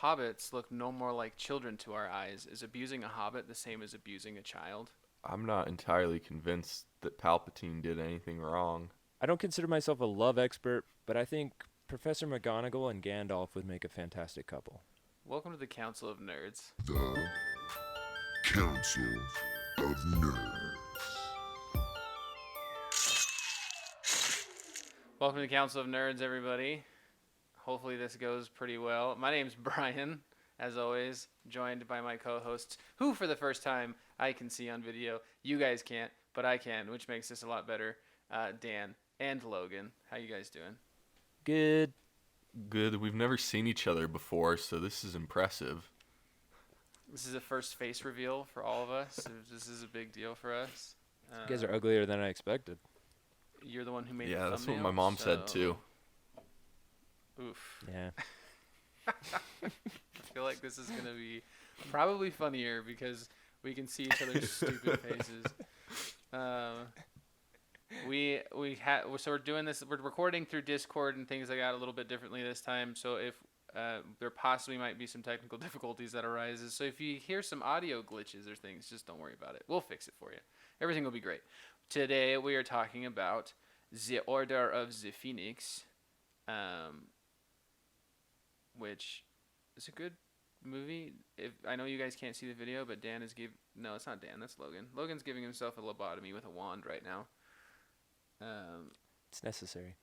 hobbits look no more like children to our eyes. Is abusing a hobbit the same as abusing a child? I'm not entirely convinced that Palpatine did anything wrong. I don't consider myself a love expert, but I think Professor McGonagall and Gandalf would make a fantastic couple. Welcome to the Council of Nerds. The Council of Nerds. Welcome to the Council of Nerds, everybody. Hopefully this goes pretty well. My name's Brian, as always, joined by my co-hosts, who for the first time I can see on video. You guys can't, but I can, which makes this a lot better. Dan and Logan. How you guys doing? Good. Good. We've never seen each other before, so this is impressive. This is a first face reveal for all of us. This is a big deal for us. You guys are uglier than I expected. You're the one who made the Yeah, thumbnail. that's what my mom said too. Oof. Yeah. I feel like this is going to be probably funnier because we can see each other's stupid faces. So we're doing this. We're recording through Discord and things like that a little bit differently this time. So if there possibly might be some technical difficulties that arises. So if you hear some audio glitches or things, just don't worry about it. We'll fix it for you. Everything will be great. Today we are talking about The Order of the Phoenix, which is a good movie. I know you guys can't see the video, but Dan is no, it's not Dan. That's Logan. Logan's giving himself a lobotomy with a wand right now. It's necessary.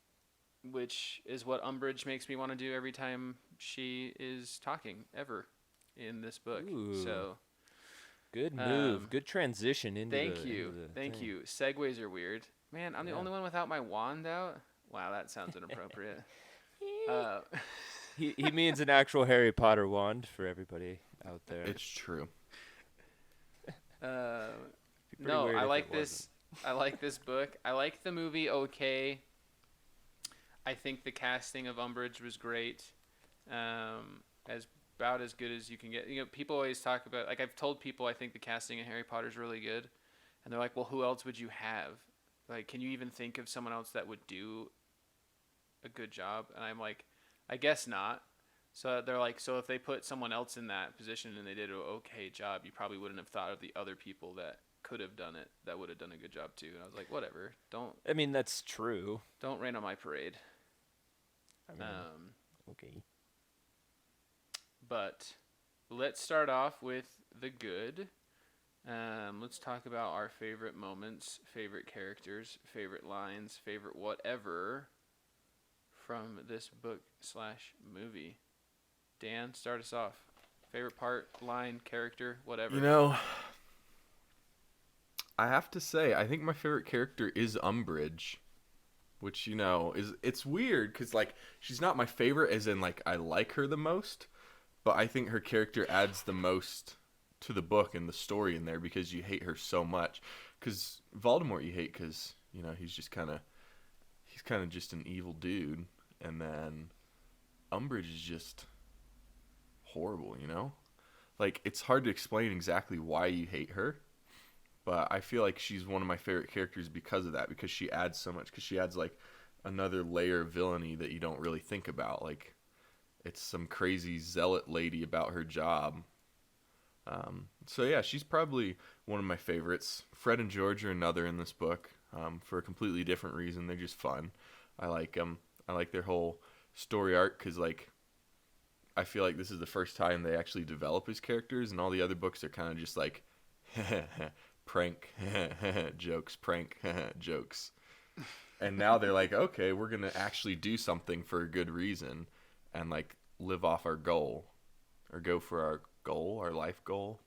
Which is what Umbridge makes me want to do every time she is talking, ever, in this book. Ooh. So, Good move. Good transition into thank the you. Thank thing. you. Segues are weird. Man, I'm the Yeah. only one without my wand out? Wow, that sounds inappropriate. He means an actual Harry Potter wand for everybody out there. It's true. Be pretty No, weird I if like it this. I like this book. I like the movie okay. I think the casting of Umbridge was great. As about as good as you can get. You know, people always talk about, like, I've told people I think the casting in Harry Potter is really good, and they're like, well, who else would you have? Like, can you even think of someone else that would do a good job? And I'm like, I guess not. So they're like, so if they put someone else in that position and they did an okay job, you probably wouldn't have thought of the other people that could have done it that would have done a good job too. And I was like, whatever, I mean, that's true. don't rain on my parade. I mean, okay. But let's start off with the good. Let's talk about our favorite moments, favorite characters, favorite lines, favorite whatever from this book / movie. Dan, start us off. Favorite part, line, character, whatever. You know, I have to say, I think my favorite character is Umbridge, which, you know, it's weird because, like, she's not my favorite as in, like, I like her the most, but I think her character adds the most to the book and the story in there because you hate her so much. Because Voldemort you hate because, you know, he's kind of just an evil dude, and then Umbridge is just horrible, you know? Like, it's hard to explain exactly why you hate her, but I feel like she's one of my favorite characters because of that, because she adds so much, because she adds, like, another layer of villainy that you don't really think about. Like, it's some crazy zealot lady about her job. So, yeah, she's probably one of my favorites. Fred and George are another in this book, for a completely different reason. They're just fun. I like them. I like their whole story arc because, like, I feel like this is the first time they actually develop as characters, and all the other books are kind of just like, prank, jokes, prank, jokes. And now they're like, okay, we're going to actually do something for a good reason and, like, live off our goal or go for our goal, our life goal.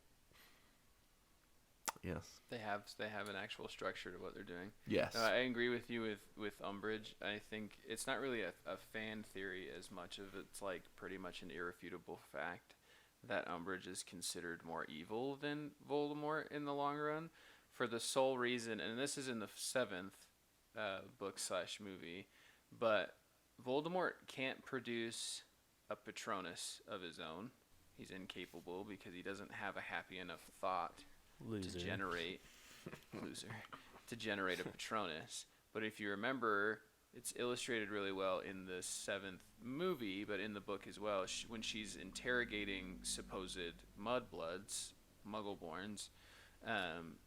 Yes. They have an actual structure to what they're doing. Yes. I agree with you with Umbridge. I think it's not really a fan theory as much of it's like pretty much an irrefutable fact that Umbridge is considered more evil than Voldemort in the long run for the sole reason, and this is in the 7th book / movie, but Voldemort can't produce a Patronus of his own. He's incapable because he doesn't have a happy enough thought Loser. to generate a Patronus. But if you remember, it's illustrated really well in the seventh movie, but in the book as well. When she's interrogating supposed mudbloods, Muggleborns,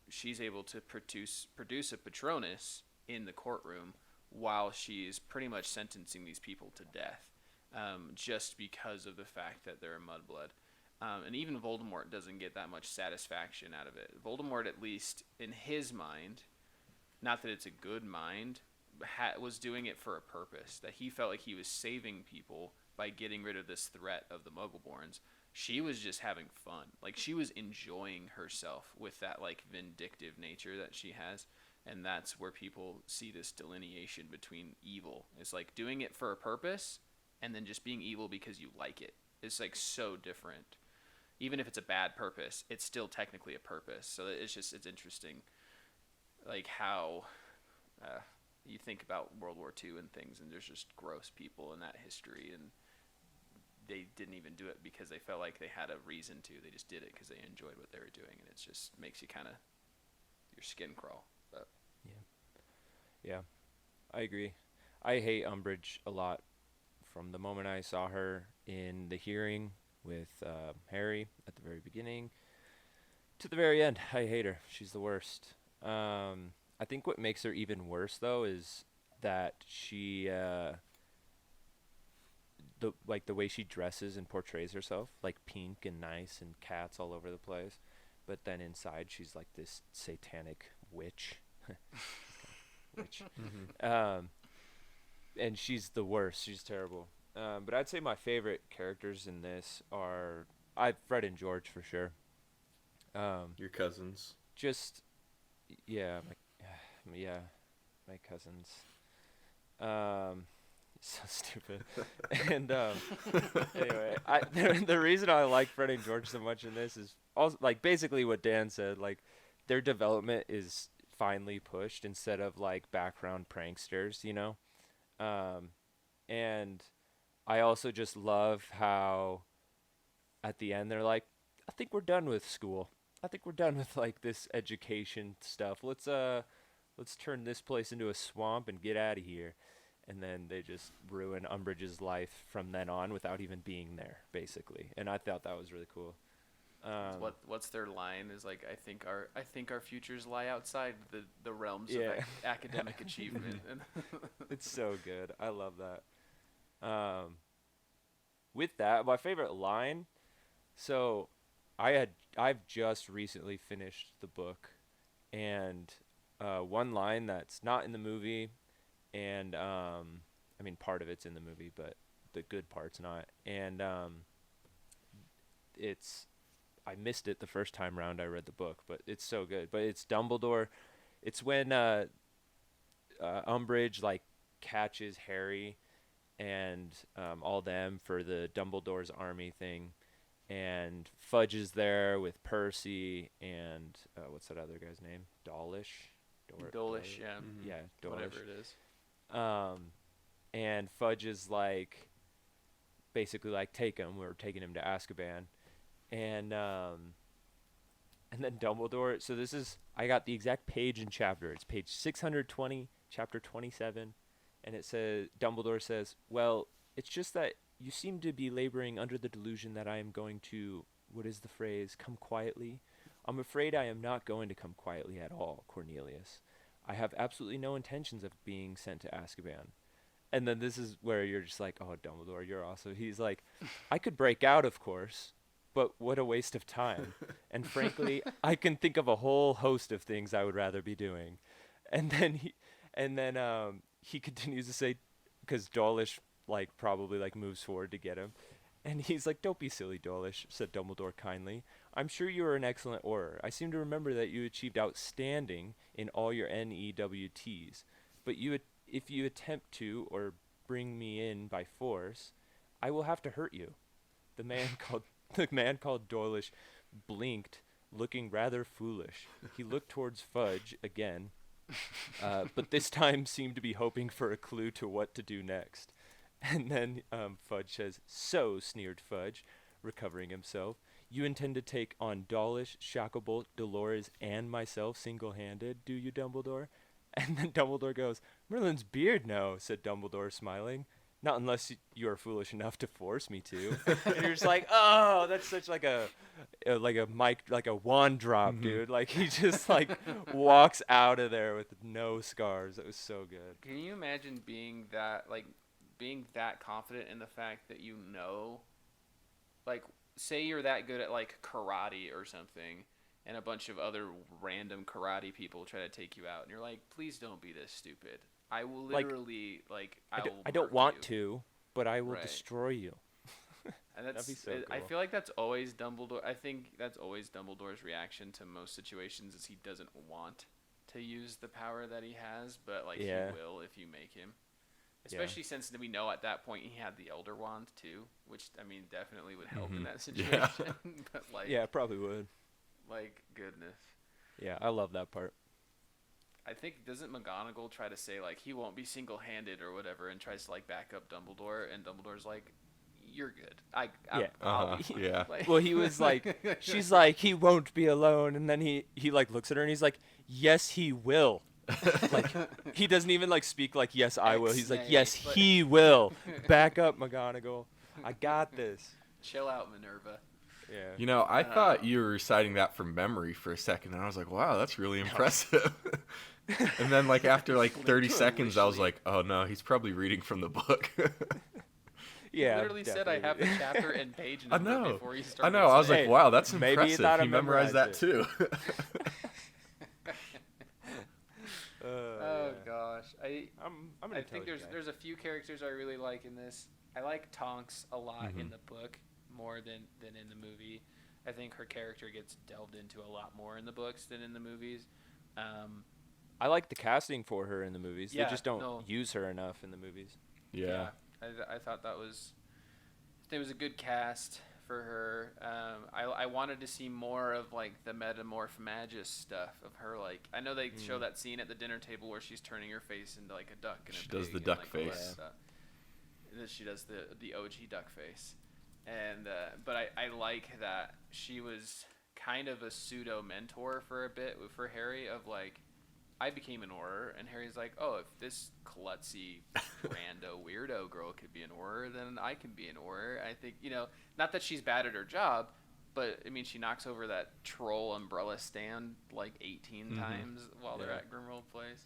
she's able to produce a Patronus in the courtroom while she's pretty much sentencing these people to death, just because of the fact that they're a mudblood. And even Voldemort doesn't get that much satisfaction out of it. Voldemort, at least in his mind, not that it's a good mind, was doing it for a purpose. That he felt like he was saving people by getting rid of this threat of the Muggleborns. She was just having fun. Like, she was enjoying herself with that, like, vindictive nature that she has. And that's where people see this delineation between evil. It's like doing it for a purpose and then just being evil because you like it. It's, like, so different. Even if it's a bad purpose, it's still technically a purpose. So it's interesting, like, how you think about World War II and things, and there's just gross people in that history, and they didn't even do it because they felt like they had a reason to. They just did it because they enjoyed what they were doing, and it just makes you kind of, your skin crawl. But Yeah, I agree. I hate Umbridge a lot. From the moment I saw her in the hearing with Harry at the very beginning to the very end, I hate her. She's the worst. I think what makes her even worse, though, is that she, the way she dresses and portrays herself, like pink and nice and cats all over the place, but then inside she's like this satanic witch. Witch. And she's the worst. She's terrible. But I'd say my favorite characters in this are Fred and George for sure. Your cousins. Just yeah, my cousins. So stupid. And anyway, the reason I like Fred and George so much in this is also like basically what Dan said. Like, their development is finally pushed instead of like background pranksters, you know. And I also just love how at the end they're like, I think we're done with school. I think we're done with like this education stuff. Let's turn this place into a swamp and get out of here. And then they just ruin Umbridge's life from then on without even being there, basically. And I thought that was really cool. what's their line is like, I think our futures lie outside the realms of academic achievement. And It's so good. I love that. With that, my favorite line. So, I've just recently finished the book, and one line that's not in the movie, and I mean part of it's in the movie, but the good part's not. And I missed it the first time round I read the book, but it's so good. But it's Dumbledore. It's when Umbridge like catches Harry and all them for the Dumbledore's army thing, and Fudge is there with Percy and what's that other guy's name? Dawlish. Dawlish, yeah. Mm-hmm. Yeah, Dawlish. Whatever it is. And Fudge is like, basically like, take him. We're taking him to Azkaban. And then Dumbledore. So this is, I got the exact page and chapter. It's page 620, chapter 27. And it says, Dumbledore says, well, it's just that you seem to be laboring under the delusion that I am going to, what is the phrase, come quietly? I'm afraid I am not going to come quietly at all, Cornelius. I have absolutely no intentions of being sent to Azkaban. And then this is where you're just like, oh, Dumbledore, you're awesome. He's like, I could break out, of course, but what a waste of time. And frankly, I can think of a whole host of things I would rather be doing. And then he continues to say, because Dawlish like probably like moves forward to get him, and he's like, don't be silly, Dawlish, said Dumbledore kindly. I'm sure you are an excellent Auror. I seem to remember that you achieved outstanding in all your NEWTs. But if you attempt to, or bring me in by force, I will have to hurt you. The man called Dawlish blinked, looking rather foolish. He looked towards Fudge again, but this time seemed to be hoping for a clue to what to do next. And then Fudge says, so, sneered Fudge, recovering himself, you intend to take on Dawlish, Shacklebolt, Dolores, and myself single-handed, do you, Dumbledore? And then Dumbledore goes, "Merlin's beard, no," said Dumbledore, smiling. "Not unless you are foolish enough to force me to." And you're just like, oh, that's such like a wand drop, dude. Like he just like walks out of there with no scars. It was so good. Can you imagine being that confident in the fact that like, say you're that good at like karate or something, and a bunch of other random karate people try to take you out, and you're like, please don't be this stupid. I will literally I don't want to, but I will Right. destroy you. And that's, That'd be so I cool. feel like that's always Dumbledore. I think that's always Dumbledore's reaction to most situations is he doesn't want to use the power that he has, but like Yeah. he will if you make him. Especially since we know at that point he had the Elder Wand too, which I mean definitely would help in that situation. Yeah. But like, Yeah, probably would. like goodness. Yeah, I love that part. I think doesn't McGonagall try to say like he won't be single-handed or whatever, and tries to like back up Dumbledore, and Dumbledore's like, "You're good. Yeah. I'll Uh-huh. be-" Yeah. Like- Well, he was like, she's like, "He won't be alone," and then he like looks at her and he's like, "Yes, he will." Like he doesn't even like speak like, "Yes, I will." He's like, Ex-nay, "Yes, but- he will." Back up, McGonagall. I got this. Chill out, Minerva. Yeah. You know, I thought you were reciting that from memory for a second, and I was like, wow, that's really impressive. And then, like, after, like, 30 seconds, I was like, oh, no, he's probably reading from the book. Yeah. He literally said I have the definitely. chapter and page I number know. before he I started. know. I was saying like, wow, that's maybe he impressive. thought I He memorized that, memorized too. Oh gosh, I'm an I think intelligent guy. there's a few characters I really like in this. I like Tonks a lot Mm-hmm. in the book more than in the movie. I think her character gets delved into a lot more in the books than in the movies. I like the casting for her in the movies. Yeah, they just don't no. use her enough in the movies. Yeah. I thought that was a good cast for her. I wanted to see more of like the metamorph magus stuff of her. Like I know they show that scene at the dinner table where she's turning her face into like a duck. And She a does pig the and, duck like, all that face. stuff. And then she does the OG duck face. And but I like that she was kind of a pseudo mentor for a bit for Harry of like, I became an Auror, and Harry's like, oh, if this klutzy, rando, weirdo girl could be an Auror, then I can be an Auror. I think, not that she's bad at her job, but, I mean, she knocks over that troll umbrella stand like 18 times while they're Yeah. at Grimmauld Place.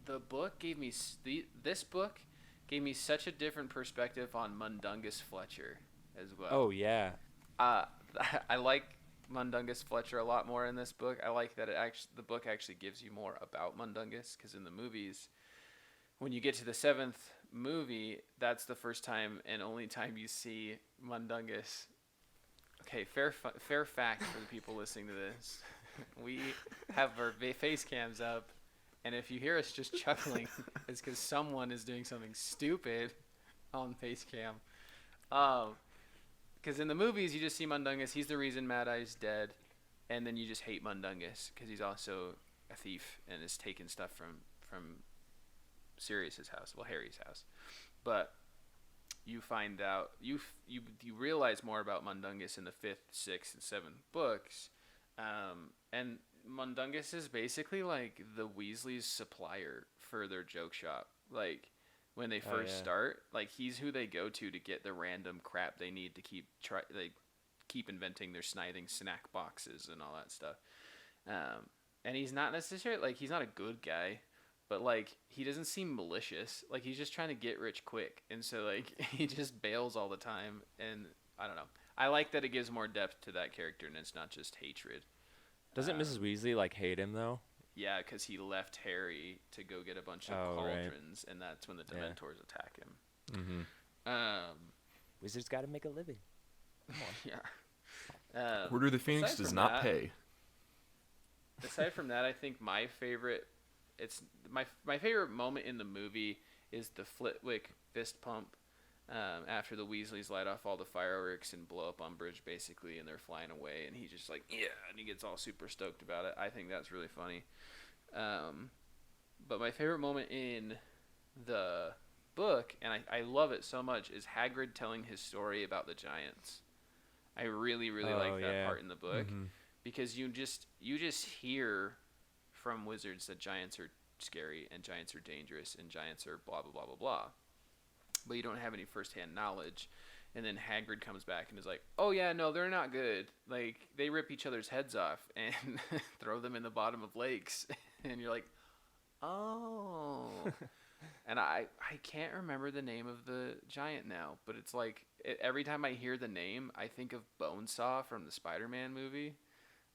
The book gave me, this book gave me such a different perspective on Mundungus Fletcher as well. Oh yeah. I like Mundungus Fletcher a lot more in this book. I like that the book actually gives you more about Mundungus, because in the movies, when you get to the 7th movie, that's the first time and only time you see Mundungus. Okay, fair fact for the people listening to this. We have our face cams up, and if you hear us just chuckling, it's because someone is doing something stupid on face cam. Because in the movies, you just see Mundungus. He's the reason Mad Eye's dead. And then you just hate Mundungus because he's also a thief and is taking stuff from Sirius's house. Well, Harry's house. But you find out, you realize more about Mundungus in the 5th, 6th, and 7th books. And Mundungus is basically like the Weasley's supplier for their joke shop. Like, when they first start, like he's who they go to get the random crap they need to keep inventing their sniding snack boxes and all that stuff. And he's not necessarily like he's not a good guy, but like he doesn't seem malicious. Like he's just trying to get rich quick, and so like he just bails all the time. And I don't know. I like that it gives more depth to that character, and it's not just hatred. Doesn't Mrs. Weasley like hate him though? Yeah, because he left Harry to go get a bunch of cauldrons, and that's when the Dementors attack him. Mm-hmm. Wizards got to make a living. Yeah. Order of the Phoenix aside does from not that- pay. Aside from that, I think my favorite moment in the movie is the Flitwick fist pump after the Weasleys light off all the fireworks and blow up Umbridge, basically, and they're flying away, and he's just like, yeah, and he gets all super stoked about it. I think that's really funny. But my favorite moment in the book, and I love it so much, is Hagrid telling his story about the giants. I really, really like that part in the book. because you just hear from wizards that giants are scary and giants are dangerous and giants are blah blah blah blah blah, but you don't have any firsthand knowledge. And then Hagrid comes back and is like, "Oh yeah, no, they're not good. Like they rip each other's heads off and throw them in the bottom of lakes." And you're like, "Oh." And I can't remember the name of the giant now, but it's like every time I hear the name, I think of Bonesaw from the Spider-Man movie.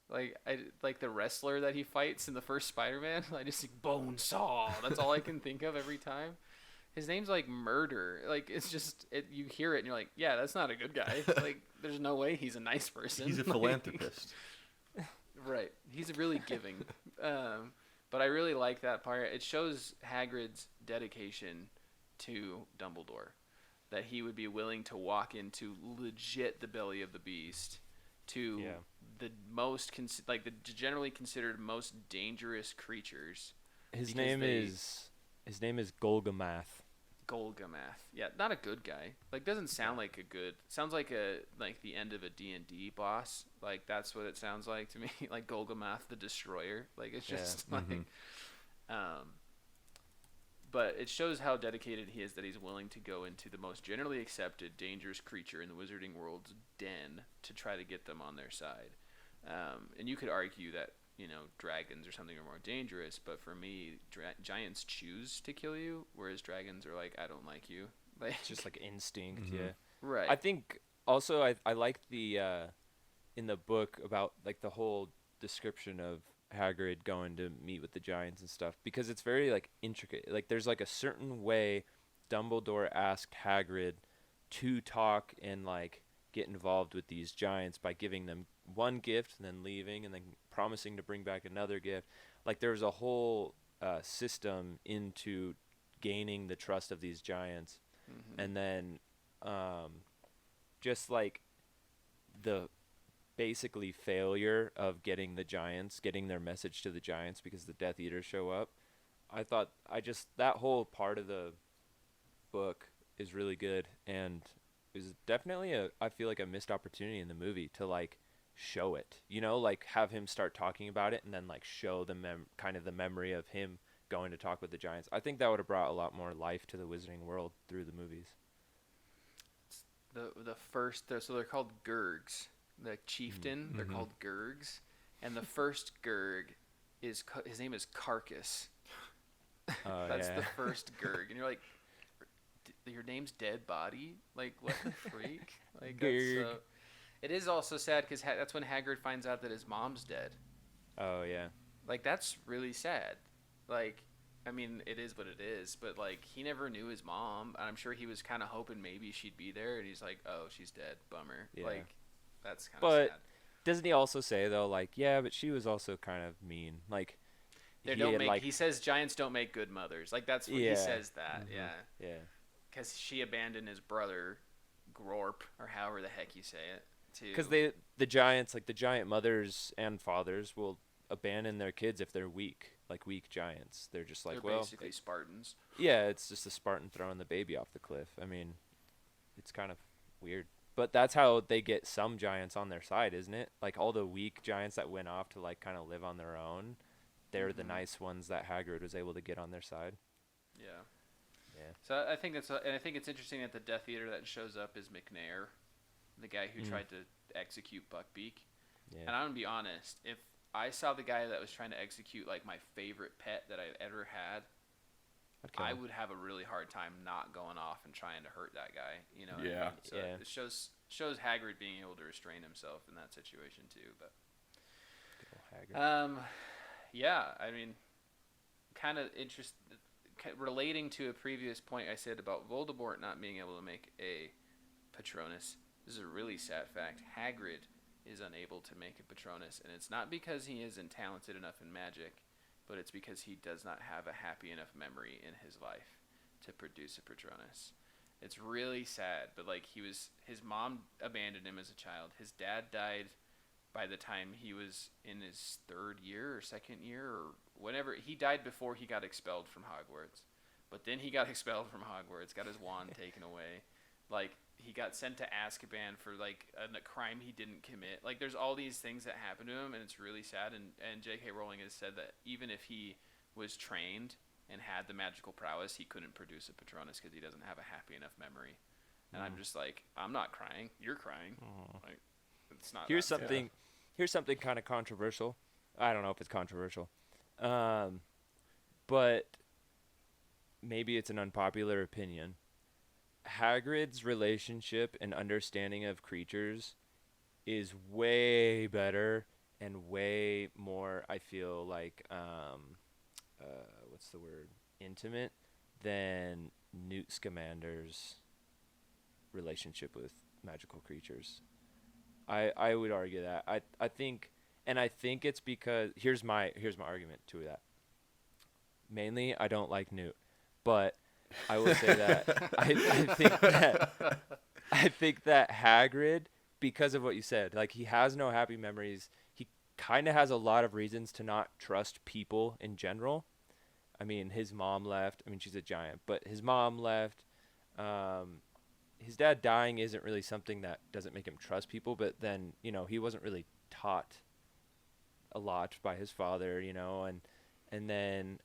Like the wrestler that he fights in the first Spider-Man. I just think Bonesaw. That's all I can think of every time. His name's like Murder. Like it's just you hear it and you're like, yeah, that's not a good guy. Like there's no way he's a nice person. He's a Like, philanthropist. right. He's really giving. But I really like that part. It shows Hagrid's dedication to Dumbledore, that he would be willing to walk into legit the belly of the beast to Yeah. the most the generally considered most dangerous creatures. His Because name they- is Golgamath. Golgamath. Yeah, not a good guy. Like doesn't sound like a good. Sounds like the end of a D&D boss. Like that's what it sounds like to me. Like Golgamath the Destroyer. Like it's Yeah. just like but it shows how dedicated he is, that he's willing to go into the most generally accepted dangerous creature in the wizarding world's den to try to get them on their side. And you could argue that, dragons or something are more dangerous, but for me, giants choose to kill you, whereas dragons are like, I don't like you. Like, It's just like instinct, Mhm. yeah. right. I think also I like the in the book about like the whole description of Hagrid going to meet with the giants and stuff, because it's very like intricate. Like there's like a certain way Dumbledore asked Hagrid to talk and like get involved with these giants by giving them one gift and then leaving and then promising to bring back another gift. Like there's a whole system into gaining the trust of these giants. Mhm. And then just like the basically failure of getting their message to the giants because the Death Eaters show up. That whole part of the book is really good, and it was definitely I feel like a missed opportunity in the movie to like show it, like have him start talking about it and then like show the kind of the memory of him going to talk with the giants. I think that would have brought a lot more life to the Wizarding World through the movies. The first, so they're called Gurgs. The chieftain, they're called Gurgs, and the first Gurg his name is Carcass. That's yeah. the first Gurg, and you're like, your name's Dead Body? Like, what the freak? Like, Gurg. it is also sad because that's when Hagrid finds out that his mom's dead. Oh yeah. Like, that's really sad. Like, I mean, it is what it is, but like, he never knew his mom, and I'm sure he was kind of hoping maybe she'd be there, and he's like, oh, she's dead. Bummer. Yeah. Like, that's kind of But sad. doesn't he also say though, like, yeah, but she was also kind of mean. Like, He says giants don't make good mothers. Like, that's what he Yeah. says that. Mhm. Yeah. yeah. Because she abandoned his brother, Glorp, or however the heck you say it. Because the giants, like the giant mothers and fathers, will abandon their kids if they're weak, like weak giants. They're just like, they're well, basically Spartans. yeah, it's just a Spartan throwing the baby off the cliff. I mean, it's kind of weird. But that's how they get some giants on their side, isn't it? Like all the weak giants that went off to like kind of live on their own, they're the Mhm. nice ones that Hagrid was able to get on their side. Yeah. Yeah. So I think and I think it's interesting that the Death Eater that shows up is McNair, the guy who Mm. tried to execute Buckbeak. Yeah. And I'm gonna be honest, if I saw the guy that was trying to execute like my favorite pet that I've ever had, I'd kill I him. would have a really hard time not going off and trying to hurt that guy. You know what I Yeah. mean? So Yeah. it shows Hagrid being able to restrain himself in that situation too. But Good old Hagrid. yeah, I mean, kind of relating to a previous point I said about Voldemort not being able to make a Patronus. This is a really sad fact. Hagrid is unable to make a Patronus, and it's not because he isn't talented enough in magic, but it's because he does not have a happy enough memory in his life to produce a Patronus. It's really sad, but like his mom abandoned him as a child. His dad died by the time he was in his third year or second year or whenever. He died before he got expelled from Hogwarts. But then he got expelled from Hogwarts, got his wand taken away. Like, he got sent to Azkaban for like a crime he didn't commit. Like there's all these things that happen to him, and it's really sad. And J.K. Rowling has said that even if he was trained and had the magical prowess, he couldn't produce a Patronus because he doesn't have a happy enough memory. And I'm just like, I'm not crying. You're crying. Like, it's not. Here's that something. Here's something kind of controversial. I don't know if it's controversial, but maybe it's an unpopular opinion. Hagrid's relationship and understanding of creatures is way better and way more, I feel like, what's the word? Intimate than Newt Scamander's relationship with magical creatures. I would argue that. I think it's because here's my argument to that. Mainly, I don't like Newt, but I will say that I think that Hagrid, because of what you said, like he has no happy memories. He kind of has a lot of reasons to not trust people in general. I mean, his mom left. I mean, she's a giant, but his mom left. His dad dying isn't really something that doesn't make him trust people, but then, he wasn't really taught a lot by his father, and then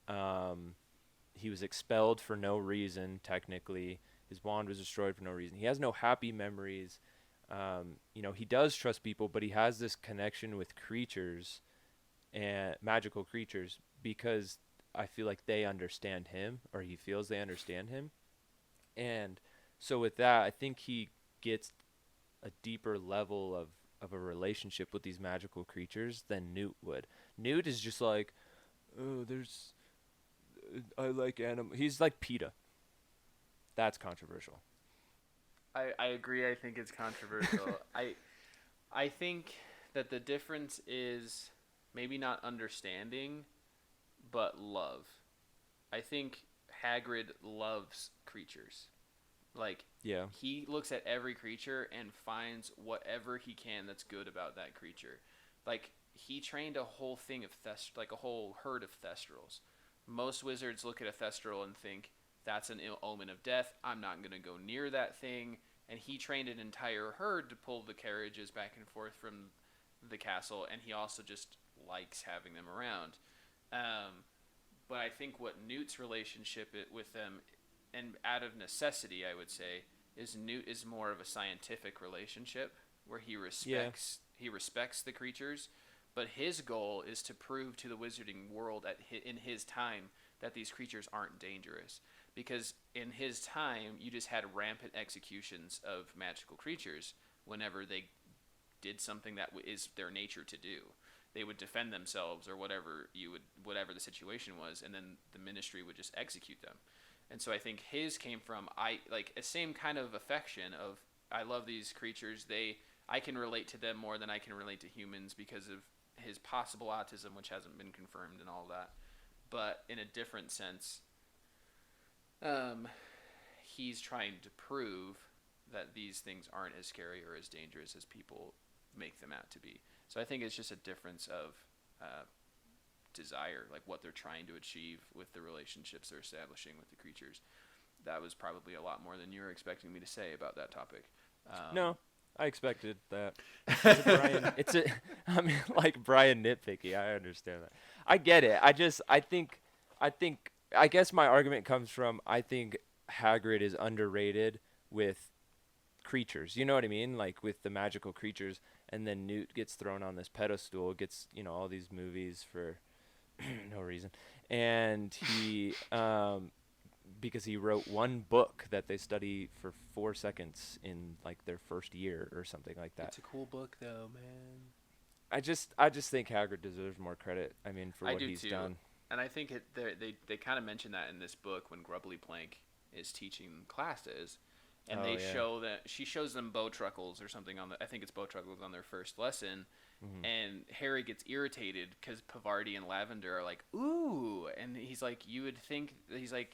he was expelled for no reason, technically. His wand was destroyed for no reason. He has no happy memories. He does trust people, but he has this connection with creatures and magical creatures because I feel like they understand him, or he feels they understand him. And so with that, I think he gets a deeper level of a relationship with these magical creatures than Newt would. Newt is just like, oh, I like animals. He's like PETA. That's controversial. I agree. I think it's controversial. I think that the difference is maybe not understanding, but love. I think Hagrid loves creatures. Like, yeah, he looks at every creature and finds whatever he can that's good about that creature. Like, he trained a whole thing of a whole herd of Thestrals. Most wizards look at a Thestral and think, that's an ill omen of death. I'm not going to go near that thing. And he trained an entire herd to pull the carriages back and forth from the castle, and he also just likes having them around. But I think what Newt's relationship with them, and out of necessity, I would say, is Newt is more of a scientific relationship where he respects the creatures, but his goal is to prove to the wizarding world in his time that these creatures aren't dangerous. Because in his time, you just had rampant executions of magical creatures whenever they did something that is their nature to do. They would defend themselves or whatever the situation was, and then the ministry would just execute them. And so I think his came from a same kind of affection of, I love these creatures. I can relate to them more than I can relate to humans because of his possible autism, which hasn't been confirmed and all that. But in a different sense, he's trying to prove that these things aren't as scary or as dangerous as people make them out to be. So I think it's just a difference of desire, like what they're trying to achieve with the relationships they're establishing with the creatures. That was probably a lot more than you were expecting me to say about that topic. No, I expected that. Like Brian nitpicky. I understand that. I get it. I guess my argument comes from, I think Hagrid is underrated with creatures. You know what I mean? Like with the magical creatures, and then Newt gets thrown on this pedestal, gets, all these movies for no reason. And he, because he wrote one book that they study for 4 seconds in like their first year or something like that. It's a cool book though, man. I just think Hagrid deserves more credit. I mean, for what he's done. And I think they kind of mention that in this book when Grubbly Plank is teaching classes, and show that she shows them Bowtruckles or something I think it's Bowtruckles on their first lesson, and Harry gets irritated because Pavarti and Lavender are like, ooh, and he's like, you would think,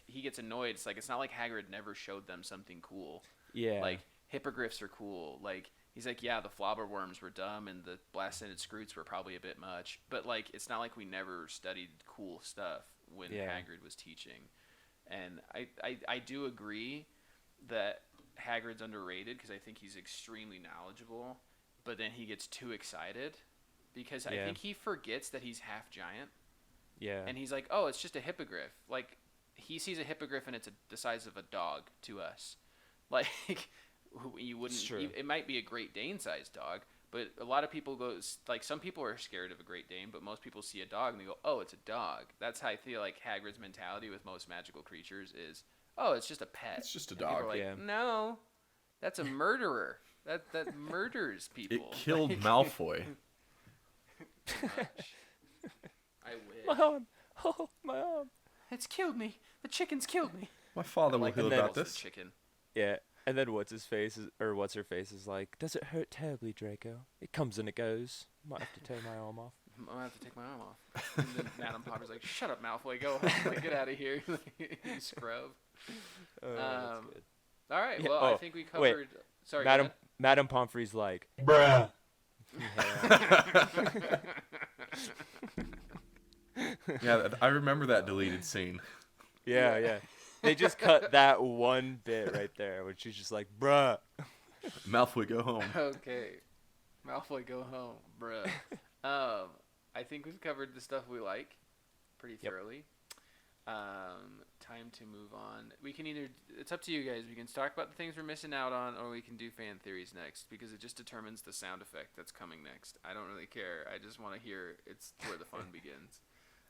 he gets annoyed. It's like, it's not like Hagrid never showed them something cool. Yeah. Like, hippogriffs are cool. Like, he's like, yeah, the flobberworms were dumb and the blast-ended scroots were probably a bit much, but like, it's not like we never studied cool stuff when Hagrid was teaching. And I do agree that Hagrid's underrated because I think he's extremely knowledgeable, but then he gets too excited because I Yeah. think he forgets that he's half giant, Yeah. and he's like, "Oh, it's just a hippogriff." Like he sees a hippogriff and it's the size of a dog to us. Like you wouldn't. It's true. It might be a Great Dane-sized dog, but a lot of people go like some people are scared of a Great Dane, but most people see a dog and they go, "Oh, it's a dog." That's how I feel like Hagrid's mentality with most magical creatures is. Oh, it's just a pet. It's just a And people are dog. like, Yeah. no, that's a murderer. That murders people. It killed Like, Malfoy. I wish. My arm. Oh, my arm. It's killed me. The chicken's killed me. My father will Like hear the about balls of this. chicken. Yeah. And then what's her face is like, does it hurt terribly, Draco? It comes and it goes. Might have to tear my arm off. I'm gonna have to take my arm off. And then Madame Potter's like, "Shut up, Malfoy. Go home. Like, get out of here, you scrub." Oh, that's Um, good. All right. Yeah, Well, I oh, think we wait. covered. Sorry, go Madam ahead. Madam Pomfrey's like, Bruh. Yeah, I remember that deleted scene. yeah, yeah. They just cut that one bit right there, when she's just like, bruh. Malfoy, go home. Okay. Malfoy, go home, bruh. I think we've covered the stuff we like pretty Yep. thoroughly. Time to move on. We can either, it's up to you guys. We can talk about the things we're missing out on, or we can do fan theories next, because it just determines the sound effect that's coming next. I don't really care. I just want to hear it's where the fun begins.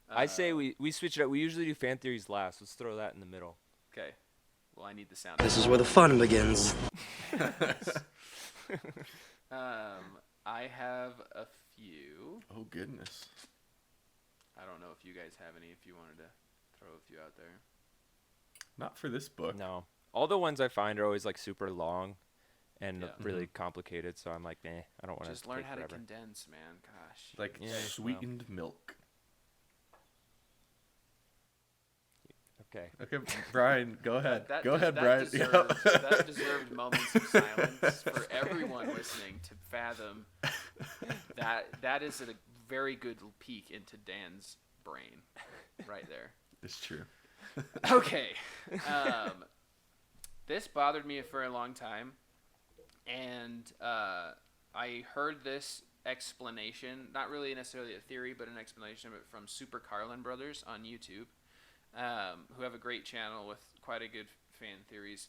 I say we switch it up. We usually do fan theories last. Let's throw that in the middle. Okay. Well, I need the sound. This is where the fun begins. I have a few. Oh goodness. I don't know if you guys have any. If you wanted to throw a few out there. Not for this book. No. All the ones I find are always like super long and Yeah. really complicated, so I'm like, nah, I don't want to Just learn take how to forever. condense, man. Gosh. Like Yeah, well. sweetened milk. Okay. Okay, Brian, go ahead. That Go des- ahead, that Brian. Deserved, that deserved moments of silence for everyone listening to fathom. That is a very good peek into Dan's brain, right there. It's true. Okay. This bothered me for a long time, and I heard this explanation, not really necessarily a theory, but an explanation of it from Super Carlin Brothers on YouTube, who have a great channel with quite a good fan theories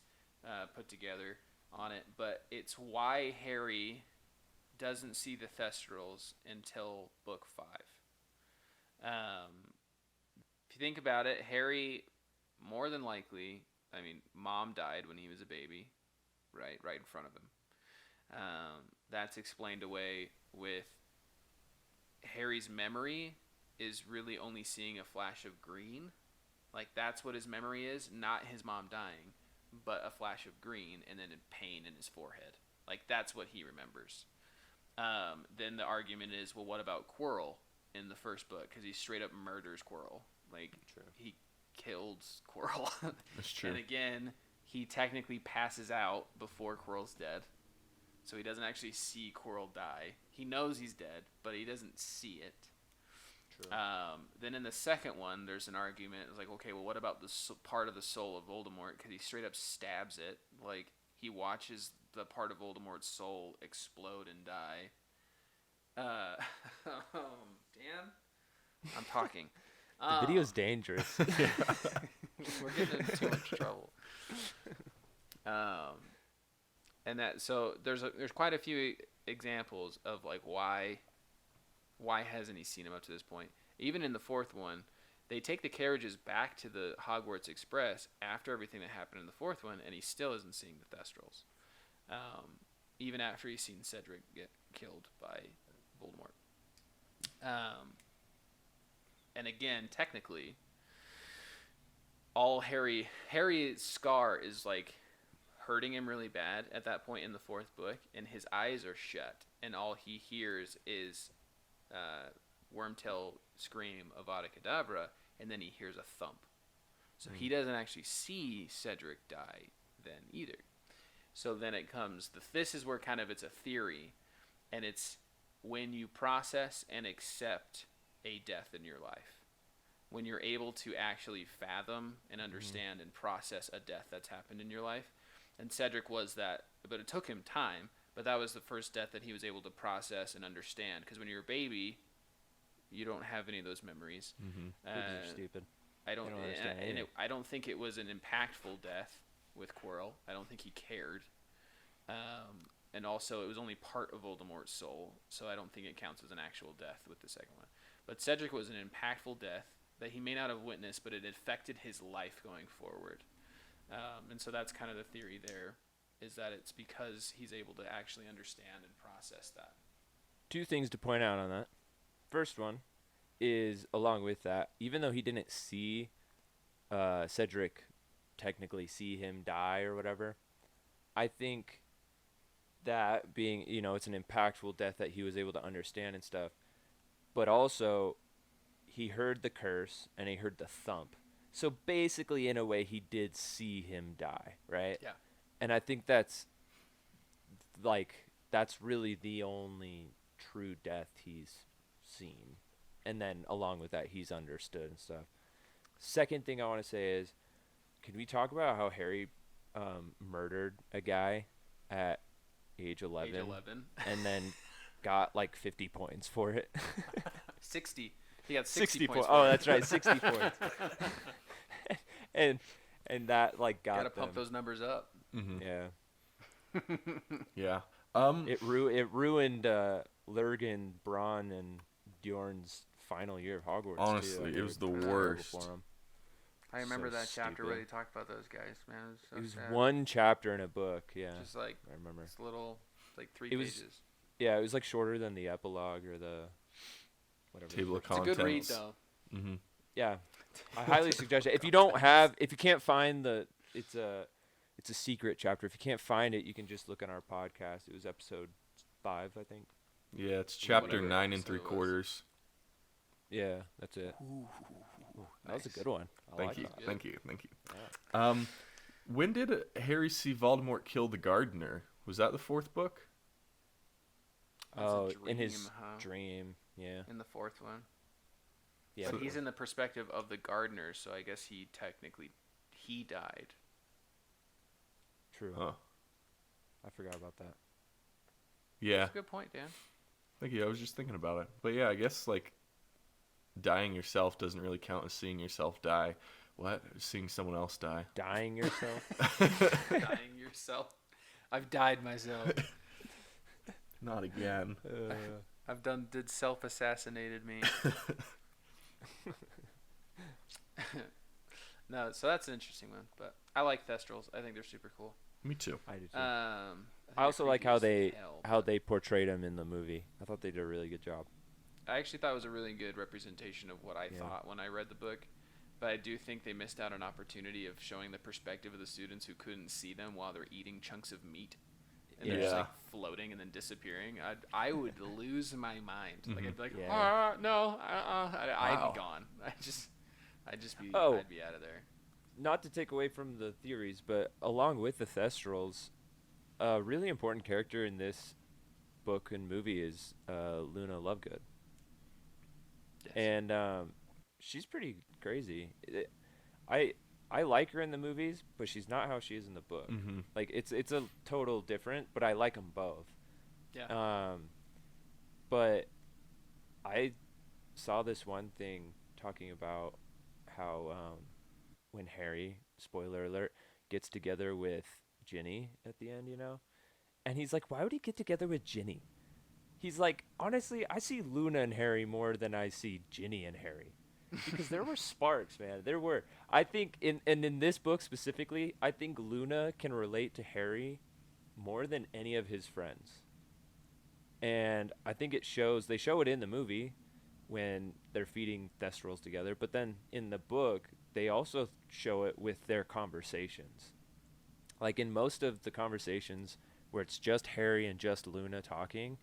put together on it. But it's why Harry doesn't see the Thestrals until book 5. If you think about it, Harry, more than likely, I mean, mom died when he was a baby, right in front of him. That's explained away with Harry's memory is really only seeing a flash of green. Like, that's what his memory is, not his mom dying, but a flash of green and then pain in his forehead. Like, that's what he remembers. Then the argument is, well, what about Quirrell in the first book? Because he straight up murders Quirrell. Like, he kills Quirrell. That's true. And again, he technically passes out before Quirrell's dead. So he doesn't actually see Quirrell die. He knows he's dead, but he doesn't see it. True. Then in the second one, there's an argument. It's like, okay, well, what about the part of the soul of Voldemort? Because he straight up stabs it. Like, he watches the part of Voldemort's soul explode and die. Dan? I'm talking. The video's dangerous. We're getting into too much trouble. And that, so there's quite a few examples of like why hasn't he seen him up to this point? Even in the fourth one, they take the carriages back to the Hogwarts Express after everything that happened in the fourth one, and he still isn't seeing the Thestrals. Even after he's seen Cedric get killed by Voldemort. And again, technically, all Harry's scar is like hurting him really bad at that point in the fourth book, and his eyes are shut, and all he hears is Wormtail scream Avada Kedavra, and then he hears a thump. So he doesn't actually see Cedric die then either. So then it comes, this is where kind of it's a theory, and it's when you process and accept a death in your life. When you're able to actually fathom and understand and process a death that's happened in your life. And Cedric was that, but it took him time. But that was the first death that he was able to process and understand. Because when you're a baby, you don't have any of those memories. Babies are stupid. I don't, They don't understand and anything. I don't think it was an impactful death with Quirrell. I don't think he cared. And also, it was only part of Voldemort's soul, so I don't think it counts as an actual death with the second one. But Cedric was an impactful death that he may not have witnessed, but it affected his life going forward. And so that's kind of the theory there, is that it's because he's able to actually understand and process that. 2 things to point out on that. First one is, along with that, even though he didn't see Cedric technically see him die or whatever, I think that being, it's an impactful death that he was able to understand and stuff. But also, he heard the curse and he heard the thump. So basically, in a way, he did see him die, right? Yeah. And I think that's really the only true death he's seen. And then along with that, he's understood and stuff. Second thing I want to say is, can we talk about how Harry murdered a guy at age 11, Age 11. and then got like 50 points for it? 60. He got 60 points. points. Oh, that's right, 60 points. and that like got Gotta pump them. those numbers up. Yeah. Yeah. It ruined Lurgan, Braun, and Bjorn's final year of Hogwarts. Honestly, too. it was the Terrible worst. for 'em. I remember So that chapter where stupid. they talked about those guys, man. It was sad. one chapter in a book. Yeah, Just like I remember. this little, like 3 It was- pages. Yeah, it was like shorter than the epilogue or the whatever. Table of It's a contents. good read, though. Mm-hmm. Yeah, I highly suggest it. If you can't find it's a secret chapter. If you can't find it, you can just look on our podcast. It was episode 5, I think. Yeah, it's chapter Whatever 9 and episode it 3/4. Yeah, that's it. That was a Nice. good one. I Thank like you, that. thank you, thank you. When did Harry see Voldemort kill the gardener? Was that the 4th book? That's a Oh, in his dream, huh? dream. Yeah. In the 4th one. Yeah. But he's in the perspective of the gardener, so I guess he died. True. Huh. I forgot about that. Yeah. That's a good point, Dan. Thank you. I was just thinking about it. But yeah, I guess like dying yourself doesn't really count as seeing yourself die. What? Seeing someone else die. Dying yourself. Dying yourself. I've died myself. Not again. Did self-assassinated me. No, so that's an interesting one. But I like Thestrals. I think they're super cool. Me too. I do too. I I also like how they Hell, they portrayed him in the movie. I thought they did a really good job. I actually thought it was a really good representation of what I Yeah. thought when I read the book. But I do think they missed out on an opportunity of showing the perspective of the students who couldn't see them while they're eating chunks of meat. And they're just Yeah. like floating and then disappearing. I would lose my mind. Like I'd be like, Yeah. no, I'd Wow. be gone. I'd be out of there. Not to take away from the theories, but along with the Thestrals, a really important character in this book and movie is Luna Lovegood. Yes. And she's pretty crazy. I like her in the movies, but she's not how she is in the book. Mm-hmm. Like it's a total different, but I like them both. Yeah. But I saw this one thing talking about how when Harry, spoiler alert, gets together with Ginny at the end, and he's like, why would he get together with Ginny? He's like, honestly, I see Luna and Harry more than I see Ginny and Harry. Because there were sparks, man. There were. I think in this book specifically, I think Luna can relate to Harry more than any of his friends. And I think they show it in the movie when they're feeding Thestrals together, but then in the book, they also show it with their conversations. Like in most of the conversations where it's just Harry and just Luna talking,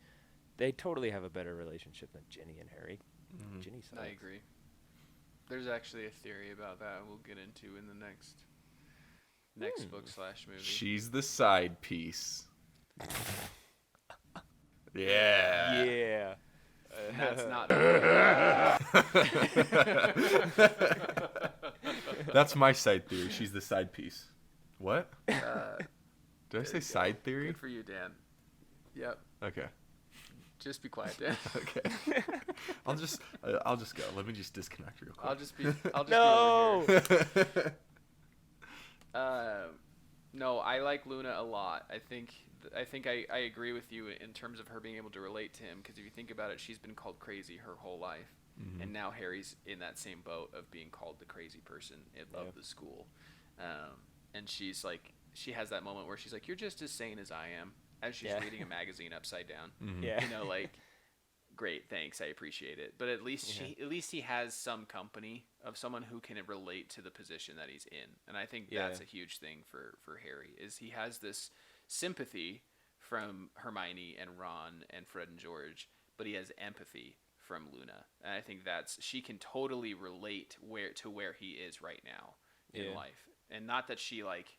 they totally have a better relationship than Ginny and Harry. Mm-hmm. Ginny sucks. I agree. There's actually a theory about that we'll get into in the next book / movie. She's the side piece. Yeah. Yeah. That's not. That's my side theory. She's the side piece. What? Did I There say you go. side theory? Good for you, Dan. Yep. Okay. Just be quiet, Dan. Okay. I'll just go. Let me just disconnect real quick. I'll just be over No. here. No, I like Luna a lot. I think I agree with you in terms of her being able to relate to him, because if you think about it, she's been called crazy her whole life. Mhm. And now Harry's in that same boat of being called the crazy person of Yeah. the school. And she's like, she has that moment where she's like, "You're just as sane as I am," as she's Yeah. reading a magazine upside down. Mhm. Yeah. You know, like, great, thanks, I appreciate it. But at least at least he has some company of someone who can relate to the position that he's in. And I think that's Yeah. a huge thing for Harry, is he has this sympathy from Hermione and Ron and Fred and George, but he has empathy from Luna. And I think she can totally relate where he is right now in Yeah. life. And not that she like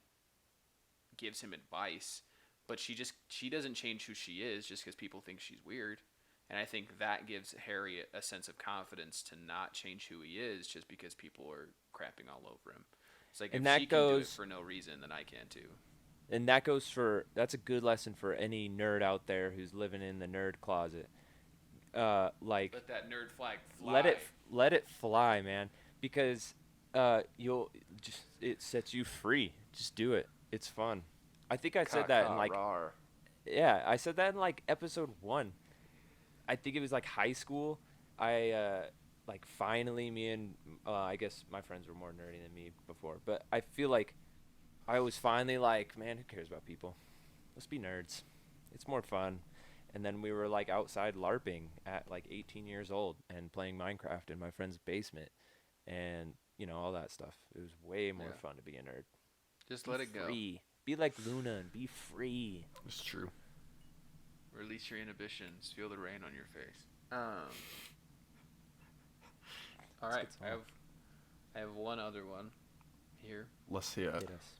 gives him advice, but she doesn't change who she is just because people think she's weird. And I think that gives Harry a sense of confidence to not change who he is just because people are crapping all over him. It's like, And if that she can do it goes- for no reason, then I can too. And that's a good lesson for any nerd out there who's living in the nerd closet. Like, Let that nerd flag fly. let it fly, man, because it sets you free. Just do it. It's fun. I think I said that in like yeah, I said that in like episode 1. I think it was like high school. I like finally me and I guess my friends were more nerdy than me before, but I feel like I was finally like, man, who cares about people? Let's be nerds. It's more fun. And then we were like outside LARPing at like 18 years old and playing Minecraft in my friend's basement and, you know, all that stuff. It was way more Yeah. fun to be a nerd. Just Be let it go. free. Be like Luna and be free. It's true. Release your inhibitions. Feel the rain on your face. All right, good song. I have one other one here. Let's see it. Hit us.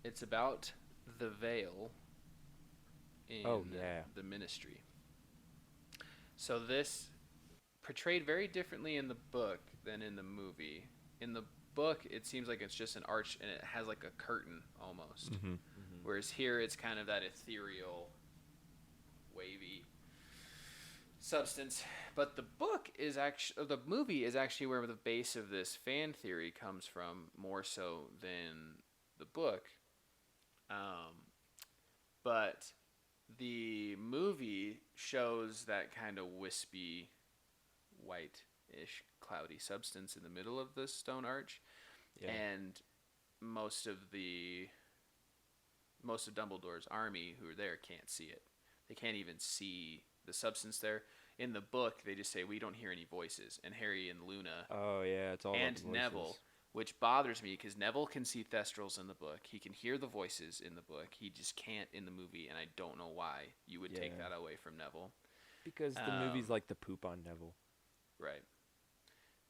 It's about the veil in yeah. the ministry. So this portrayed very differently in the book than in the movie. In the book, it seems like it's just an arch and it has like a curtain almost. Mm-hmm. Whereas here, it's kind of that ethereal, wavy substance. But the movie is actually where the base of this fan theory comes from, more so than the book. But the movie shows that kind of wispy, white-ish, cloudy substance in the middle of the stone arch, Yeah. and most of Dumbledore's army who are there can't see it. They can't even see the substance there. In the book, they just say, "We don't hear any voices," and Harry and Luna Oh yeah, it's all about and the voices. Neville, which bothers me because Neville can see Thestrals in the book. He can hear the voices in the book. He just can't in the movie, and I don't know why you would take Yeah. that away from Neville. Because the movie's Um, like the poop on Neville. Right.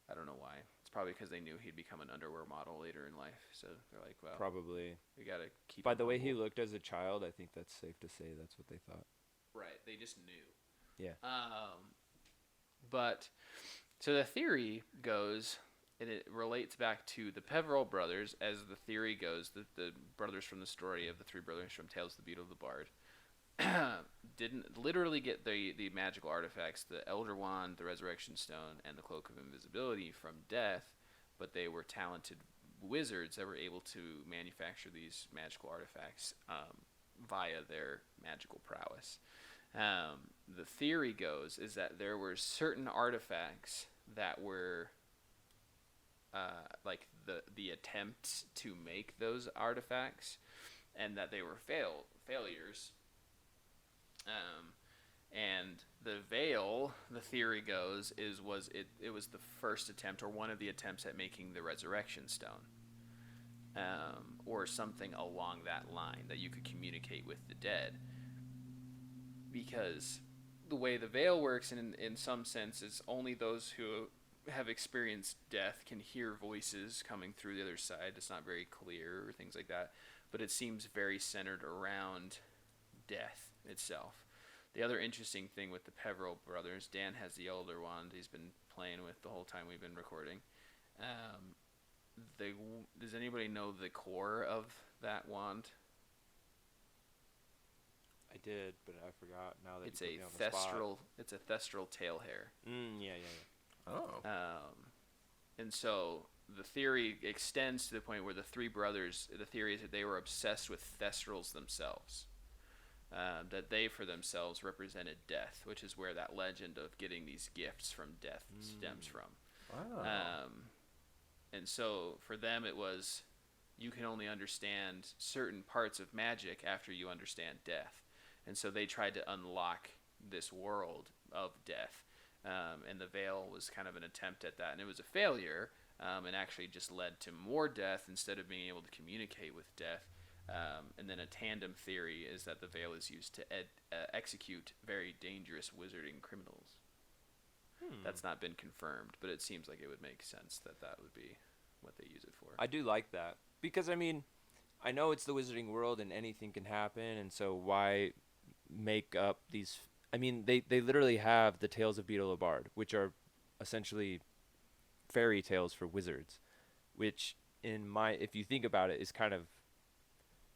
I don't know why. It's probably because they knew he'd become an underwear model later in life. So they're like, well, Probably. we got to keep By him the way he humble. looked as a child, I think that's safe to say that's what they thought. Right. They just knew. Yeah. But so the theory goes, and it relates back to the Peverell brothers, as the theory goes, that the brothers from the story of the three brothers from Tales of the Beetle of the Bard didn't literally get the magical artifacts, the Elder Wand, the Resurrection Stone, and the Cloak of Invisibility from death, but they were talented wizards that were able to manufacture these magical artifacts via their magical prowess. The theory goes is that there were certain artifacts that were like the attempts to make those artifacts, and that they were failures. And the veil, the theory goes, was the first attempt or one of the attempts at making the Resurrection Stone, or something along that line that you could communicate with the dead. Because the way the veil works, in some sense, is only those who have experienced death can hear voices coming through the other side. It's not very clear or things like that, but it seems very centered around death itself. The other interesting thing with the Peverell brothers, Dan has the Elder Wand he's been playing with the whole time we've been recording. Does anybody know the core of that wand? did, but I forgot now that It's you put a me on the spot. thestral. It's a thestral tail hair. Yeah. Oh. And so the theory extends to the point where the three brothers, the theory is that they were obsessed with thestrals themselves. That they for themselves represented death, which is where that legend of getting these gifts from death stems from. Wow. And so for them it was, you can only understand certain parts of magic after you understand death. And so they tried to unlock this world of death. And the veil was kind of an attempt at that. And it was a failure, and actually just led to more death instead of being able to communicate with death. And then a tandem theory is that the veil is used to execute very dangerous wizarding criminals. That's not been confirmed, but it seems like it would make sense that that would be what they use it for. I do like that because I mean, I know it's the wizarding world and anything can happen, and so why make up these? I mean, they literally have the Tales of Beedle the Bard, which are essentially fairy tales for wizards, which if you think about it, is kind of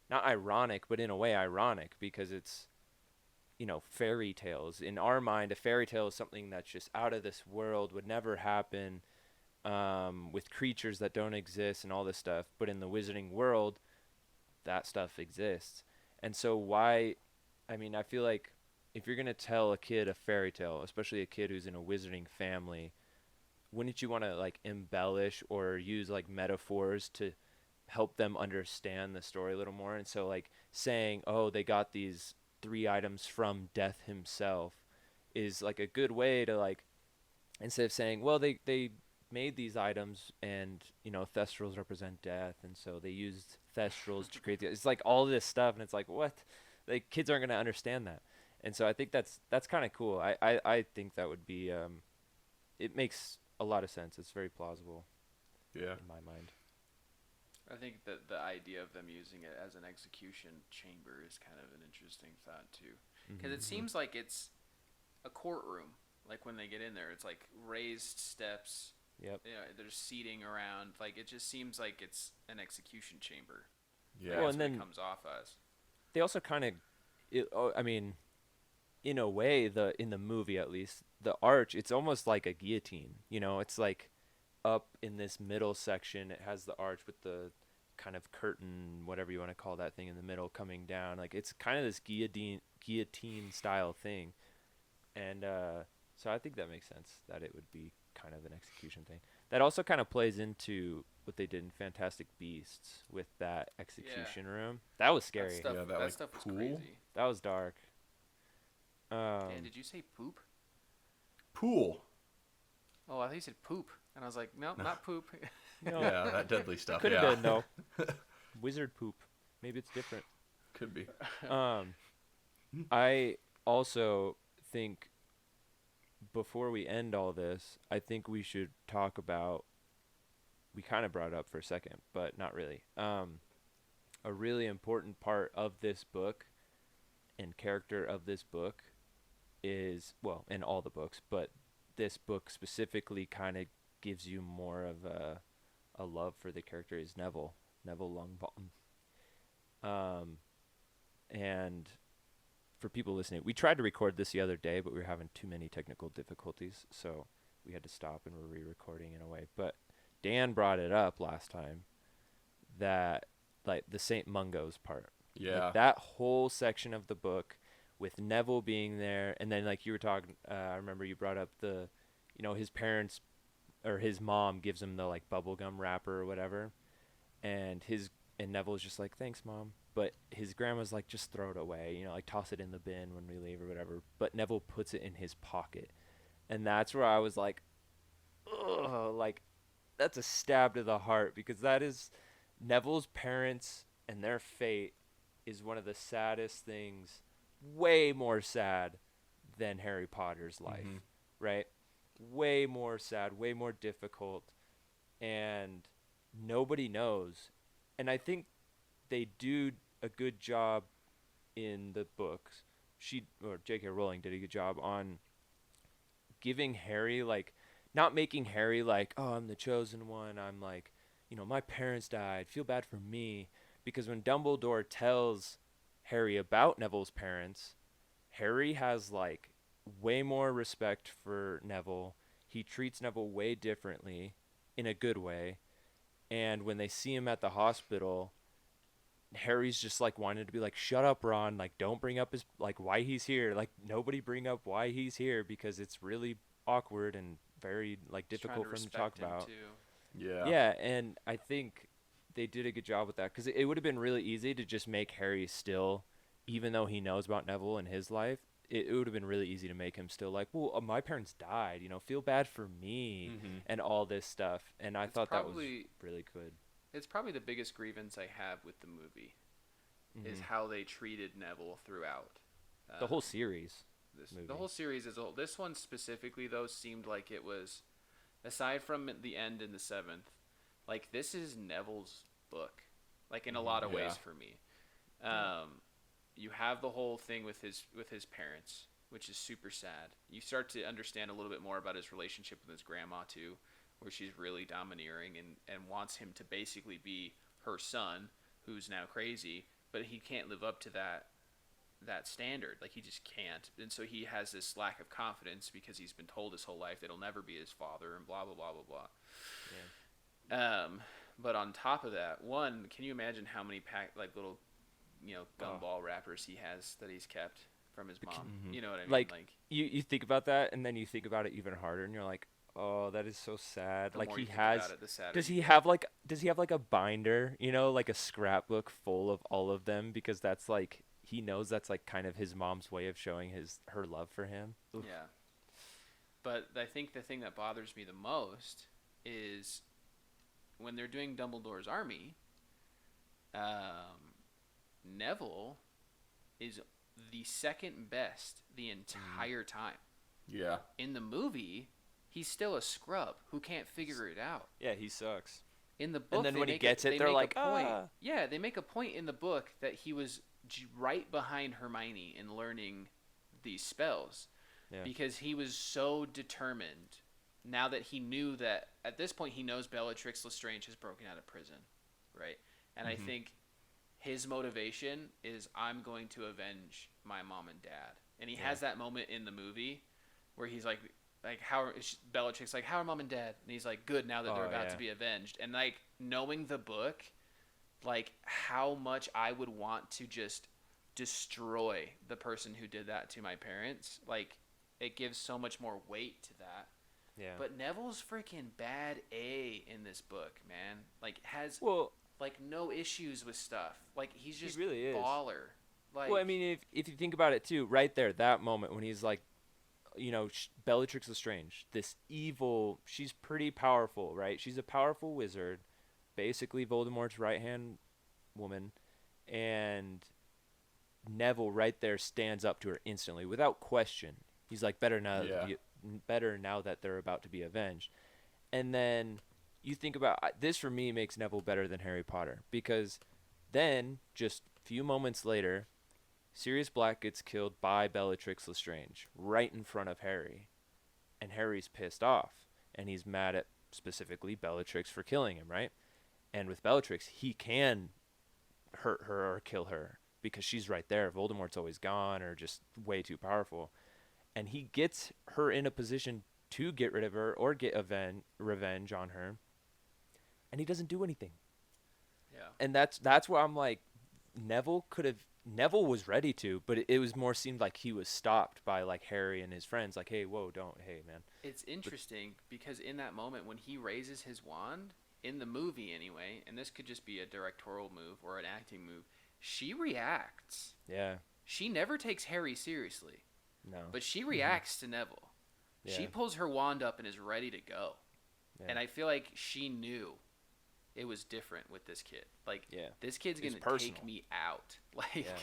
not ironic, but in a way ironic because it's, fairy tales. In our mind, a fairy tale is something that's just out of this world, would never happen, with creatures that don't exist and all this stuff. But in the wizarding world, that stuff exists. And so why, I feel like if you're going to tell a kid a fairy tale, especially a kid who's in a wizarding family, wouldn't you want to like embellish or use like metaphors to help them understand the story a little more? And so like saying, oh, they got these 3 items from Death himself is like a good way to like, instead of saying, well, they made these items and thestrals represent death, and so they used thestrals to create it's like all this stuff, and it's like, what? Like kids aren't going to understand that. And so I think that's kind of cool. I think that would be it makes a lot of sense. It's very plausible Yeah. in my mind. I think that the idea of them using it as an execution chamber is kind of an interesting thought too, because it seems like it's a courtroom. Like when they get in there, it's like raised steps. Yep. There's seating around. Like it just seems like it's an execution chamber. Yeah. Well, That's and what then it comes off as. they also kind of, in a way, in the movie at least, the arch, it's almost like a guillotine. It's like up in this middle section. It has the arch with the kind of curtain, whatever you want to call that thing in the middle, coming down. Like it's kind of this guillotine style thing. And so I think that makes sense that it would be kind of an execution thing. That also kind of plays into what they did in Fantastic Beasts with that execution room. That was scary. That stuff, Yeah, that, that like, stuff was pool? crazy. That was dark. Dan, did you say poop? Pool. Oh, I thought you said poop, and I was like, no, not poop. No, Yeah, that deadly stuff. could have Yeah. been no. Wizard poop. Maybe it's different. Could be. I also think before we end all this, I think we should talk about, we kind of brought it up for a second, but not really. A really important part of this book and character of this book is, well, in all the books, but this book specifically kind of gives you more of a love for the character, is Neville Longbottom. And for people listening, we tried to record this the other day, but we were having too many technical difficulties, so we had to stop and we're re-recording in a way. But Dan brought it up last time, that like the Saint Mungo's part. Yeah. Like, that whole section of the book with Neville being there, and then like you were talking, I remember you brought up the, his parents or his mom gives him the like bubblegum wrapper or whatever, and Neville's just like, thanks, Mom. But his grandma's like, just throw it away, like toss it in the bin when we leave or whatever. But Neville puts it in his pocket. And that's where I was like, ugh, like that's a stab to the heart, because that is Neville's parents and their fate is one of the saddest things, way more sad than Harry Potter's life, right? Way more sad, way more difficult, and nobody knows. And I think they do a good job in the books. J.K. Rowling did a good job on giving Harry, like, not making Harry like, oh, I'm the chosen one. I'm like, my parents died. Feel bad for me. Because when Dumbledore tells Harry about Neville's parents, Harry has like way more respect for Neville. He treats Neville way differently in a good way. And when they see him at the hospital, Harry's just like wanted to be like, shut up, Ron. Like, don't bring up his, like, why he's here. Like, nobody bring up why he's here because it's really awkward and very, like, Just trying difficult for him to talk respect him, about. too. Yeah. Yeah, and I think they did a good job with that because it would have been really easy to just make Harry still, even though he knows about Neville and his life, it would have been really easy to make him still like, well, my parents died, you know, feel bad for me and all this stuff. And I It's thought that was probably- really good. It's probably the biggest grievance I have with the movie is how they treated Neville throughout. The whole series. The movie. whole series as a whole. This one specifically, though, seemed like it was, aside from the end in the 7th, like this is Neville's book, like in a lot of ways Yeah. for me. You have the whole thing with his parents, which is super sad. You start to understand a little bit more about his relationship with his grandma too, where she's really domineering and wants him to basically be her son, who's now crazy, but he can't live up to that standard. Like, he just can't. And so he has this lack of confidence because he's been told his whole life that he'll never be his father and blah, blah, blah, blah, blah. But on top of that, one, can you imagine how many little, gumball wrappers he has that he's kept from his mom? You know what I mean? Like, you think about that, and then you think about it even harder, and you're like, oh, that is so sad. the Like, more he you think has. about it, the sadder Does you he have like a binder, you know, like a scrapbook full of all of them because that's like he knows that's like kind of his mom's way of showing her love for him. Oof. Yeah. But I think the thing that bothers me the most is when they're doing Dumbledore's army, Neville is the second best the entire time. Yeah. In the movie, he's still a scrub who can't figure it out. Yeah, he sucks. In the book, And then they when he make gets it, they they're make a like, point. "Ah." Yeah, they make a point in the book that he was right behind Hermione in learning these spells Yeah. because he was so determined. Now that he knew that at this point he knows Bellatrix Lestrange has broken out of prison, right? And I think his motivation is I'm going to avenge my mom and dad. And he has that moment in the movie where he's like how Bellatrix like, how are mom and dad? And he's like, good, now that they're about to be avenged. And like knowing the book, like how much I would want to just destroy the person who did that to my parents. Like, it gives so much more weight to that. Yeah. But Neville's freaking bad A in this book, man. Like, has well, like no issues with stuff. Like, he's just really is. baller. Like, well, I mean, if you think about it too, right there, that moment when he's like, you know, Bellatrix Lestrange, this evil, she's pretty powerful, right? She's a powerful wizard, basically Voldemort's right-hand woman, and Neville right there stands up to her instantly without question. He's like, better now that they're about to be avenged. And then you think about this, for me, makes Neville better than Harry Potter, because then just a few moments later, Sirius Black gets killed by Bellatrix Lestrange right in front of Harry, and Harry's pissed off, and he's mad at specifically Bellatrix for killing him, right? And with Bellatrix, he can hurt her or kill her because she's right there. Voldemort's always gone or just way too powerful. And he gets her in a position to get rid of her or get revenge on her, and he doesn't do anything. yeah. And that's where I'm like, Neville was ready to, but it was more seemed like he was stopped by like Harry and his friends, like, hey, whoa, hey, man. It's interesting because in that moment when he raises his wand, in the movie anyway, and this could just be a directorial move or an acting move, she reacts. Yeah, She never takes Harry seriously, no. but she reacts to Neville. She Yeah. pulls her wand up and is ready to go. Yeah. And I feel like she knew it was different with this kid. Like, Yeah. this kid's It's going to take personal. me out. Like, Yeah.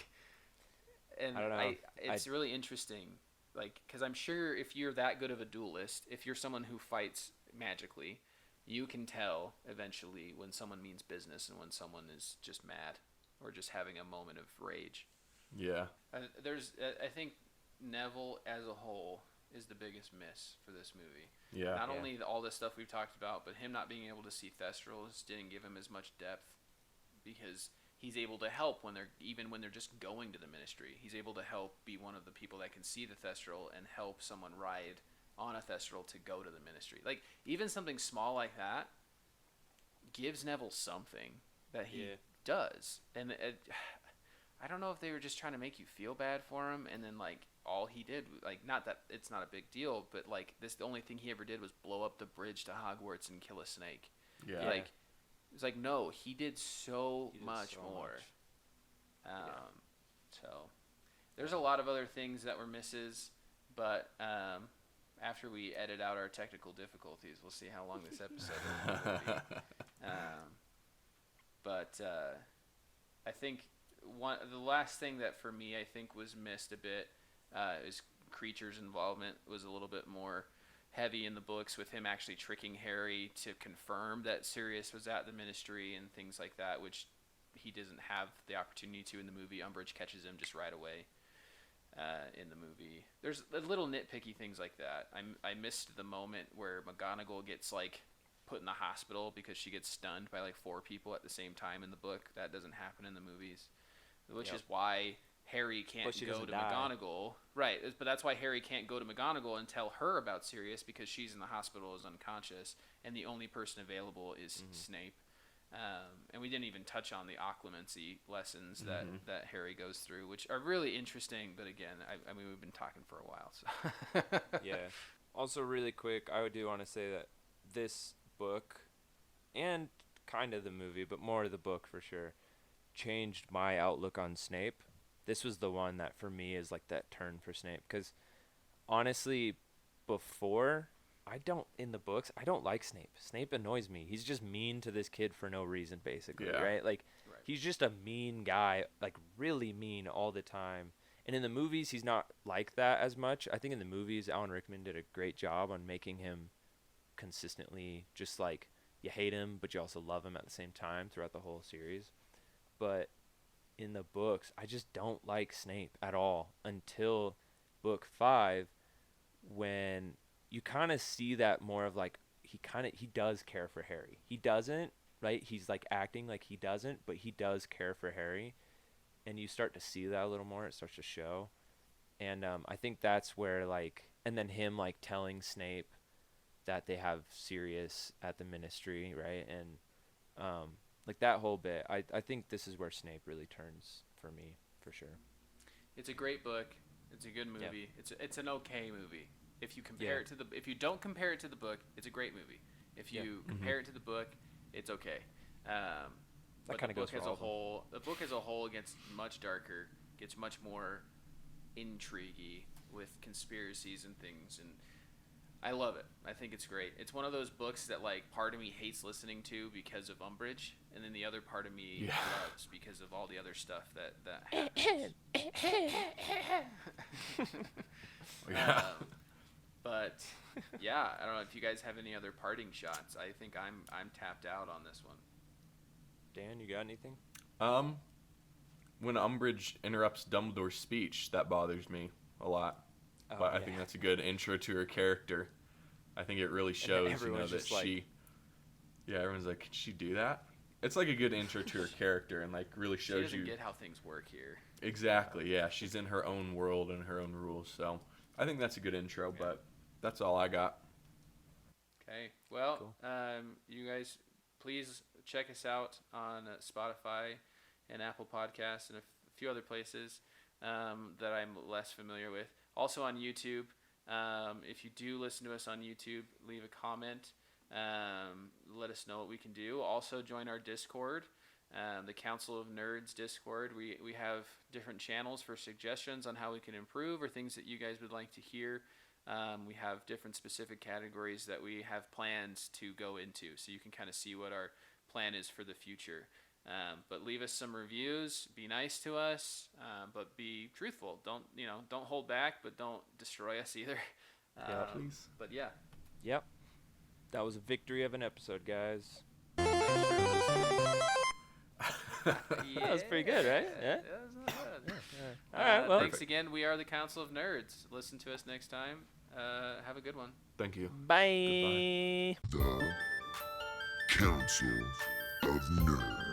and I don't know. it's really interesting. Like, because I'm sure if you're that good of a duelist, if you're someone who fights magically, you can tell eventually when someone means business and when someone is just mad or just having a moment of rage. Yeah. I think Neville as a whole is the biggest miss for this movie. Yeah. Not only all this stuff we've talked about, but him not being able to see Thestrals didn't give him as much depth because he's able to help when they're just going to the ministry. He's able to help be one of the people that can see the Thestral and help someone ride on a Thestral to go to the ministry. Like, even something small like that gives Neville something that he does. And I don't know if they were just trying to make you feel bad for him, and then, like, all he did, like, not that it's not a big deal, but, like, the only thing he ever did was blow up the bridge to Hogwarts and kill a snake. Yeah. Like, it's like, no, he did so much more. So there's a lot of other things that were misses, but after we edit out our technical difficulties, we'll see how long this episode will be. But I think the last thing that for me I think was missed a bit is Creature's involvement was a little bit more heavy in the books, with him actually tricking Harry to confirm that Sirius was at the ministry and things like that, which he doesn't have the opportunity to in the movie. Umbridge catches him just right away in the movie. There's little nitpicky things like that. I missed the moment where McGonagall gets, like, put in the hospital because she gets stunned by, like, 4 people at the same time in the book. That doesn't happen in the movies, which is why Harry can't go to McGonagall. Right, but that's why Harry can't go to McGonagall and tell her about Sirius, because she's in the hospital as unconscious, and the only person available is Snape. And we didn't even touch on the occlumency lessons that Harry goes through, which are really interesting. But again, I mean, we've been talking for a while. So. Yeah. Also, really quick, I do want to say that this book, and kind of the movie, but more the book for sure, changed my outlook on Snape. This was the one that for me is like that turn for Snape, because honestly, before, in the books, I don't like Snape. Snape annoys me. He's just mean to this kid for no reason, basically, right? Like, he's just a mean guy, like really mean all the time. And in the movies, he's not like that as much. I think in the movies, Alan Rickman did a great job on making him consistently just like, you hate him, but you also love him at the same time throughout the whole series. But in the books, I just don't like Snape at all until book 5, when you kind of see that more of like, he does care for Harry. He doesn't, right? He's like acting like he doesn't, but he does care for Harry. And you start to see that a little more. It starts to show. And I think that's where, like, and then him like telling Snape that they have Sirius at the ministry, right? And like that whole bit, I think this is where Snape really turns for me, for sure. It's a great book. It's a good movie. Yeah. It's an okay movie. If you compare it to if you don't compare it to the book, it's a great movie. If you compare it to the book, it's okay. But the book as a whole, gets much darker, gets much more intriguey with conspiracies and things, and I love it. I think it's great. It's one of those books that, like, part of me hates listening to because of Umbridge, and then the other part of me loves because of all the other stuff that happens. But yeah, I don't know if you guys have any other parting shots. I think I'm tapped out on this one. Dan, you got anything? When Umbridge interrupts Dumbledore's speech, that bothers me a lot. But I think that's a good intro to her character. I think it really shows, that she... Yeah, everyone's like, could she do that? It's like a good intro to her character, and like really shows you... She doesn't get how things work here. Exactly, yeah. She's in her own world and her own rules. So I think that's a good intro, but that's all I got. Okay. Well, cool. You guys, please check us out on Spotify and Apple Podcasts and a few other places that I'm less familiar with. Also on YouTube. If you do listen to us on YouTube, leave a comment. Let us know what we can do. Also join our Discord, the Council of Nerds Discord. We have different channels for suggestions on how we can improve or things that you guys would like to hear. We have different specific categories that we have plans to go into, so you can kind of see what our plan is for the future. But leave us some reviews. Be nice to us, but be truthful. Don't hold back, but don't destroy us either. Please. But yeah. Yep. That was a victory of an episode, guys. That was pretty good, right? Yeah. That was not bad. All right. Well, thanks again. We are the Council of Nerds. Listen to us next time. Have a good one. Thank you. Bye. Goodbye. The Council of Nerds.